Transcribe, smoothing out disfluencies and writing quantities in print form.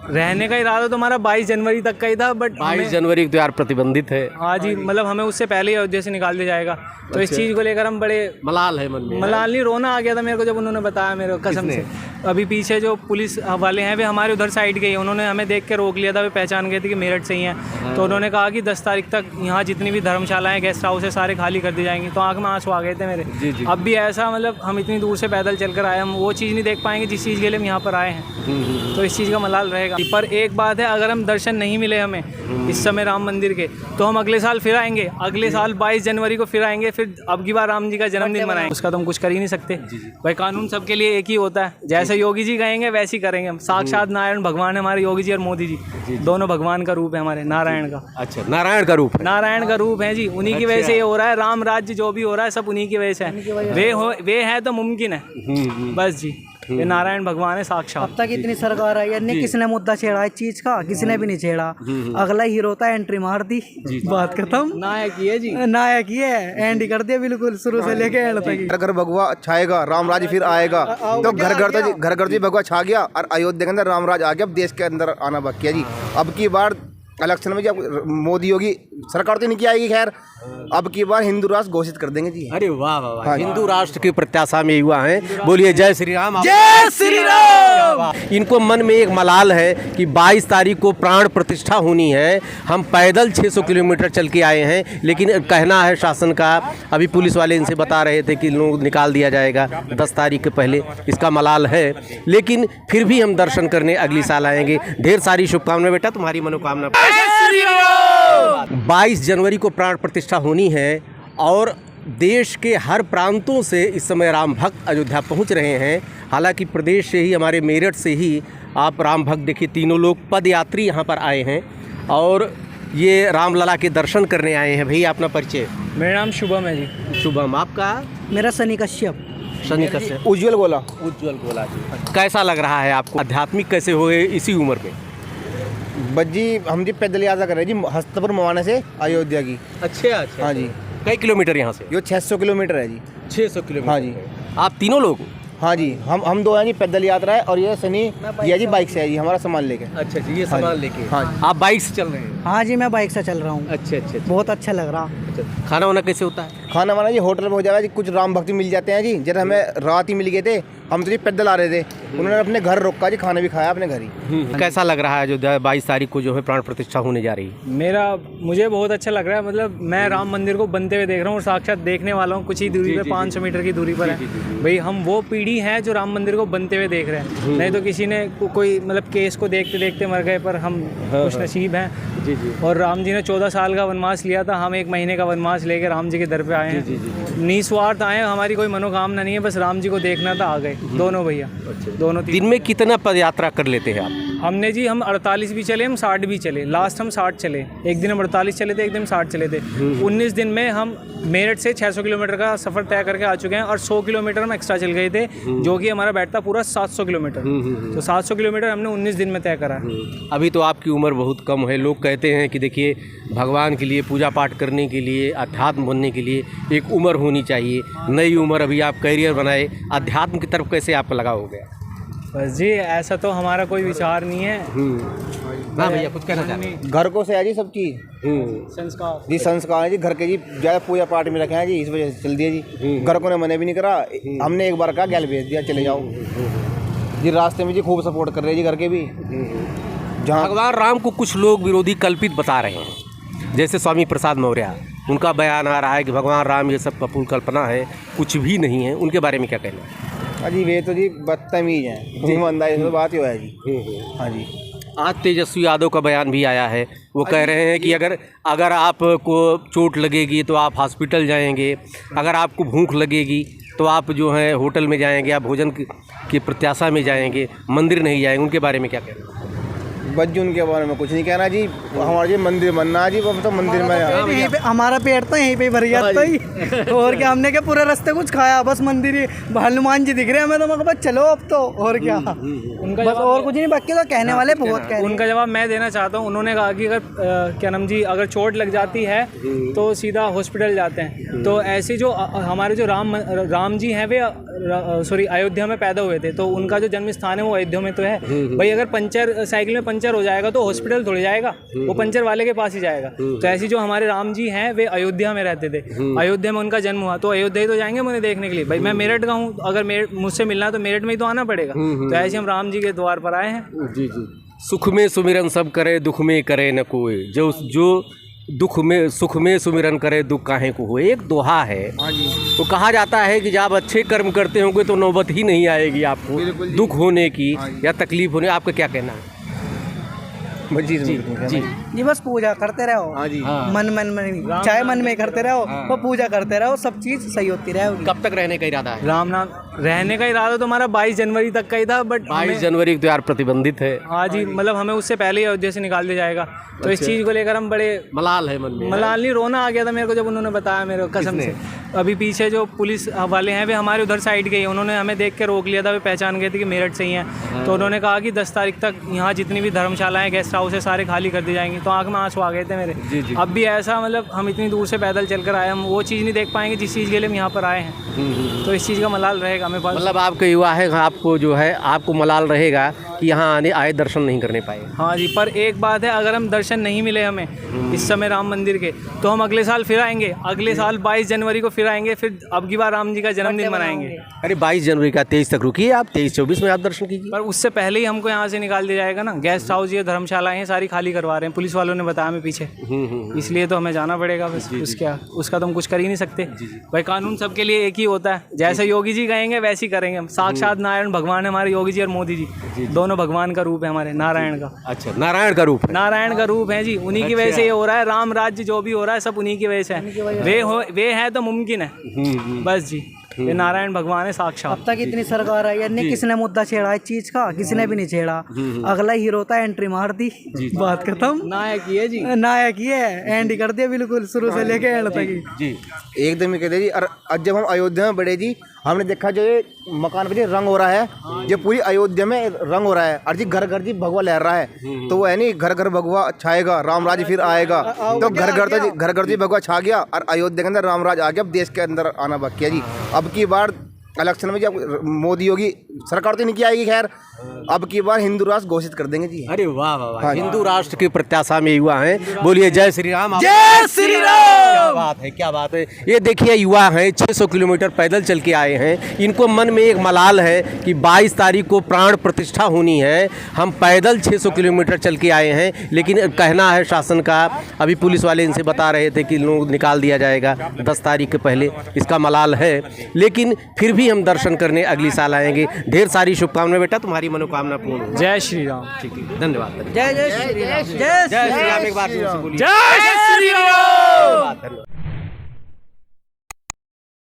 रहने का इरादा तो हमारा 22 जनवरी तक का ही था, बट 22 जनवरी तो यार प्रतिबंधित है। हाँ जी, मतलब हमें उससे पहले ही अयोध्या से निकाल दिया जाएगा। तो इस चीज़ को लेकर हम बड़े मलाल है मन में। मलाल नहीं, रोना आ गया था मेरे को जब उन्होंने बताया मेरे को, कसम से। अभी पीछे जो पुलिस वाले हैं वे हमारे उधर साइड के ही, उन्होंने हमें देख के रोक लिया था, वे पहचान गए थे कि मेरठ से ही हैं। तो उन्होंने कहा कि 10 तारीख तक यहाँ जितनी भी धर्मशालाएं, गेस्ट हाउस है, सारे खाली कर दी जाएंगी। तो आँख में आंसू आ गए थे मेरे। जी। अब भी ऐसा, मतलब हम इतनी दूर से पैदल चल कर आए, हम वो चीज़ नहीं देख पाएंगे जिस चीज़ के लिए हम यहाँ पर आए हैं। तो इस चीज़ का मलाल रहेगा। पर एक बात है, अगर हम दर्शन नहीं मिले हमें इस समय राम मंदिर के, तो हम अगले साल फिर आएंगे। अगले साल 22 जनवरी को फिर आएंगे, फिर अब की बार राम जी का जन्मदिन मनाएंगे। उसका तो हम कुछ कर ही नहीं सकते भाई, कानून सबके लिए एक ही होता है। जैसे योगी जी कहेंगे वैसे ही करेंगे हम। साक्षात नारायण भगवान है हमारे योगी जी और मोदी जी, दोनों भगवान का रूप है हमारे, नारायण का। अच्छा, नारायण का रूप है। नारायण का रूप है जी, उन्हीं की वजह से ये हो रहा है। राम राज्य जो भी हो रहा है सब उन्हीं की वजह से है। वे है तो मुमकिन है, बस जी। ये नारायण भगवान है साक्षात। अब तक इतनी सरकार आई है, किसने मुद्दा छेड़ा इस चीज का? किसी ने भी नहीं छेड़ा। अगला हीरो था, एंट्री मार दी, बात खत्म। नायक ही है जी, नायक ही है, एंड ही कर दिया बिल्कुल, शुरू से लेके एंड तक। घर भगवा छाएगा, राम राज्य फिर आएगा। तो घर घर भगवा छा गया और अयोध्या के अंदर राम राज्य आ गया। अब देश के अंदर आना बाकी है जी। अब की बार इलेक्शन में जब मोदी योगी सरकार तो नहीं की आएगी, खैर अब की बार हिंदू राष्ट्र घोषित कर देंगे जी। अरे वाह वाह वाह, हिंदू राष्ट्र की प्रत्याशा में युवा हैं। बोलिए जय श्री राम। जय श्री राम। इनको मन में एक मलाल है कि 22 तारीख को प्राण प्रतिष्ठा होनी है। हम पैदल 600 किलोमीटर चल के आए हैं, लेकिन कहना है शासन का, अभी पुलिस वाले इनसे बता रहे थे कि लोग निकाल दिया जाएगा 10 तारीख के पहले। इसका मलाल है, लेकिन फिर भी हम दर्शन करने अगली साल आएंगे। ढेर सारी शुभकामनाएं बेटा, तुम्हारी मनोकामना। 22 जनवरी को प्राण प्रतिष्ठा होनी है और देश के हर प्रांतों से इस समय राम भक्त अयोध्या पहुंच रहे हैं। हालांकि प्रदेश से ही, हमारे मेरठ से ही आप राम भक्त देखिए, तीनों लोग पद यात्री यहाँ पर आए हैं और ये रामलला के दर्शन करने आए हैं। भैया अपना परिचय। मेरा नाम शुभम है जी। शुभम, आपका? मेरा सनी कश्यप। सनी कश्यप। उज्जवल गोला। उज्जवल गोला जी। कैसा लग रहा है आपको? आध्यात्मिक कैसे हो गए इसी उम्र में? बस जी हम जी पैदल यात्रा कर रहे हैं जी, हस्तपुर मवाना से अयोध्या की। अच्छा। हाँ जी। कई किलोमीटर यहाँ से? ये 600 किलोमीटर है जी। 600 किलोमीटर। हाँ जी। आप तीनों लोग? हाँ जी, हम दो हैं जी, पैदल यात्रा है। और ये सनी ये जी बाइक से है जी, हमारा सामान लेके। अच्छा जी, ये सामान लेके। हाँ। आप बाइक से चल रहे हैं? हाँ जी, मैं बाइक से चल रहा हूँ। अच्छा। बहुत अच्छा लग रहा। अच्छा, खाना वाना कैसे होता है? खाना वाना जी होटल में हो जाएगा जी। कुछ राम भक्ति मिल जाते हैं जी। जैसे हमें रात ही मिल गए थे, हम तो जी पैदल आ रहे थे, उन्होंने अपने घर रोका जी, खाना भी खाया अपने घर ही। कैसा लग रहा है जो 22 तारीख को जो है प्राण प्रतिष्ठा होने जा रही है? मुझे बहुत अच्छा लग रहा है। मतलब मैं राम मंदिर को बनते हुए देख रहा हूँ और साक्षात देखने वाला हूँ। कुछ ही दूरी पे, 500 मीटर की दूरी पर है भाई। हम वो पीढ़ी है जो राम मंदिर को बनते हुए देख रहे हैं। नहीं तो किसी ने कोई मतलब केस को देखते देखते मर गए, पर हम खुश नसीब हैं। जी। और राम जी ने 14 साल का वनवास लिया था, हम 1 महीने का वनवास लेकर राम जी के दर पे आए हैं। निस्वार्थ आए, हमारी कोई मनोकामना नहीं है, बस राम जी को देखना था, आ गए दोनों भैया। दोनों दिन में कितना पद यात्रा कर लेते हैं आप? हम 48 भी चले, हम 60 भी चले। लास्ट हम 60 चले। एक दिन हम 48 चले थे, एक दिन 60 चले थे। 19 दिन में हम मेरठ से 600 किलोमीटर का सफ़र तय करके आ चुके हैं और 100 किलोमीटर हम एक्स्ट्रा चल गए थे, जो कि हमारा बैठता पूरा 700 किलोमीटर। तो 700 किलोमीटर हमने 19 दिन में तय करा है। अभी तो आपकी उम्र बहुत कम है। लोग कहते हैं कि देखिए, भगवान के लिए पूजा पाठ करने के लिए, अध्यात्म बनने के लिए एक उम्र होनी चाहिए। नई उम्र, अभी आप करियर बनाए, अध्यात्म की तरफ कैसे आपका लगाव हो गया? बस जी, ऐसा तो हमारा कोई विचार नहीं है। हाँ भैया, कुछ कहना चाहते हैं? घर को से है जी सब चीज़। संस्कार जी, संस्कार है जी घर के जी। ज़्यादा पूजा पाठ में रखे हैं जी, इस वजह से चल दिया जी। घर को ने मने भी नहीं करा। हमने एक बार कहा गैल भेज दिया, चले जाओ जी। रास्ते में जी खूब सपोर्ट कर रहे जी घर के भी। जहाँ भगवान राम को कुछ लोग विरोधी कल्पित बता रहे हैं, जैसे स्वामी प्रसाद मौर्य, उनका बयान आ रहा है कि भगवान राम ये सब कपूल कल्पना है, कुछ भी नहीं है। उनके बारे में क्या कहना है? अजी वे तो जी बदतमीज हैं, ईमानदारी से बात ही है जी। हाँ जी। आज तेजस्वी यादव का बयान भी आया है। वो कह रहे हैं कि अगर आपको चोट लगेगी तो आप हॉस्पिटल जाएंगे, अगर आपको भूख लगेगी तो आप जो है होटल में जाएंगे, आप भोजन की प्रत्याशा में जाएंगे, मंदिर नहीं जाएंगे। उनके बारे में क्या कहना है? बस जी उनके बारे में कुछ नहीं कहना जी। हमारा जी मंदिर बनना जी, वो तो मंदिर में हमारा पेट तो यहीं पे भर गया था ही। और क्या, हमने क्या पूरे रास्ते कुछ खाया, बस मंदिर ही। हनुमान जी दिख रहे हैं हमें, तो मैं बस चलो अब तो। और क्या, उनका बस और कुछ नहीं, बाकी तो कहने वाले बहुत कह रहे हैं। उनका जवाब मैं देना चाहता हूँ। उन्होंने कहा कि अगर क्या नाम जी, अगर चोट लग जाती है तो सीधा हॉस्पिटल जाते हैं। तो ऐसे जो हमारे जो राम जी हैं, वे अयोध्या में पैदा हुए थे, तो उनका जो जन्म स्थान है वो अयोध्या में तो है भाई। अगर पंचर साइकिल में पंचर हो जाएगा तो हॉस्पिटल थोड़ी जाएगा, वो पंचर वाले के पास ही जाएगा। तो ऐसी जो हमारे राम जी हैं वे अयोध्या में रहते थे, अयोध्या में उनका जन्म हुआ, तो अयोध्या ही तो जाएंगे मुझे देखने के लिए। भाई मैं मेरठ का हूँ, अगर मुझसे मिलना है तो मेरठ में ही तो आना पड़ेगा। तो ऐसे हम राम जी के द्वार पर आए हैं। जी जी। सुख में सुमिरन सब करे, दुख में करे न कोई, जो दुख में सुख में सुमिरन करे दुख काहे को हो, एक दोहा है। तो कहा जाता है कि जब आप अच्छे कर्म करते होंगे तो नौबत ही नहीं आएगी आपको दुख होने की या तकलीफ होने। आपका क्या कहना है? जी जी जी जी बस पूजा करते रहो। हाँ जी। मन में चाहे मन में करते रहो, वो पूजा करते रहो, सब चीज सही होती रहेगी। कब तक रहने का इरादा है? राम नाम रहने का इरादा तो हमारा 22 जनवरी तक का ही था, बट 22 जनवरी तो यार प्रतिबंधित है। हाँ जी, मतलब हमें उससे पहले ही अयोध्या से निकाल दिया जाएगा। तो इस चीज़ को लेकर हम बड़े मलाल है मन में। मलाल नहीं, रोना आ गया था मेरे को जब उन्होंने बताया मेरे को, कसम से। अभी पीछे जो पुलिस वाले हैं वे हमारे उधर साइड के ही, उन्होंने हमें देख के रोक लिया था, वे पहचान गए थे कि मेरठ से ही हैं। तो उन्होंने कहा कि 10 तारीख तक यहाँ जितनी भी धर्मशालाएं गेस्ट हाउस है सारे खाली कर दी जाएंगी। तो आँख में आंसू आ गए थे मेरे। अब भी ऐसा, मतलब हम इतनी दूर से पैदल चल कर आए, हम वो चीज़ नहीं देख पाएंगे जिस चीज़ के लिए हम यहाँ पर आए हैं। तो इस चीज़ का मलाल रहेगा हमें पास। मतलब आपके युवा है, आपको जो है आपको मलाल रहेगा कि यहाँ आए दर्शन नहीं करने पाए। हाँ जी, पर एक बात है, अगर हम दर्शन नहीं मिले हमें इस समय राम मंदिर के, तो हम अगले साल फिर आएंगे। अगले साल 22 जनवरी को फिर आएंगे, फिर अब की बार राम जी का जन्मदिन मनाएंगे। अरे 22 जनवरी का 23 तक रुकिए आप, 23-24 में आप दर्शन कीजिए। पर उससे पहले ही हमको यहाँ से निकाल दिया जाएगा ना। गेस्ट हाउस ये धर्मशालाएं हैं सारी खाली करवा रहे हैं, पुलिस वालों ने बताया हमें पीछे। इसलिए तो हमें जाना पड़ेगा बस। उसका तो हम कुछ कर ही नहीं सकते भाई। कानून सबके लिए एक ही होता है, जैसे योगी जी कहेंगे वैसे ही करेंगे हम। साक्षात नारायण भगवान है हमारे योगी जी और मोदी जी, दोनों भगवान का रूप है हमारे, नारायण का। अच्छा, नारायण का रूप है। नारायण का रूप है जी, उन्हीं की वजह से ये हो रहा है। राम राज्य जो भी हो रहा है सब उन्हीं की वजह से है। वे है तो मुमकिन है बस जी। ये नारायण भगवान है साक्षात। अब तक इतनी सरकार आई है, किसने मुद्दा छेड़ा इस चीज का? किसी ने भी नहीं छेड़ा। अगला हीरो था, एंट्री मार दी, बात खत्म। नायक ही है जी, नायक ही है, एंड कर दिया बिल्कुल शुरू से लेके एंड तक जी। एकदम ही कहते जी। और आज जब हम अयोध्या में बढ़े जी, हमने देखा जो ये मकान पे जी रंग हो रहा है, जो पूरी अयोध्या में रंग हो रहा है। और जी घर घर जी भगवा लहर रहा है। तो वो है नहीं, घर घर भगवा छाएगा, राम राज्य फिर आएगा। तो घर घर जी भगवा छा गया और अयोध्या के अंदर राम राज्य आ गया। अब देश के अंदर आना बाकी है जी। अब की बार इलेक्शन में जब मोदी योगी सरकार तो नहीं की आएगी, खैर अब की बार हिंदू राष्ट्र घोषित कर देंगे जी। अरे वाह वाह वाह, हिंदू राष्ट्र की प्रत्याशा में युवा हैं। बोलिए जय श्री राम। जय श्री राम। क्या बात है, क्या बात है। ये देखिए युवा हैं, 600 किलोमीटर पैदल चल के आए हैं। इनको मन में एक मलाल है कि 22 तारीख को प्राण प्रतिष्ठा होनी है। हम पैदल 600 किलोमीटर चल के आए हैं, लेकिन कहना है शासन का, अभी पुलिस वाले इनसे बता रहे थे कि लोग निकाल दिया जाएगा 10 तारीख के पहले। इसका मलाल है, लेकिन फिर भी हम दर्शन करने अगली साल आएंगे। ढेर सारी शुभकामनाएं बेटा, तुम्हारी मनोकामना पूर्ण हो। जय श्री राम। ठीक है, धन्यवाद। जय जय श्री राम। जय श्री राम। एक बार जोर से बोलिए। जय श्री राम। धन्यवाद।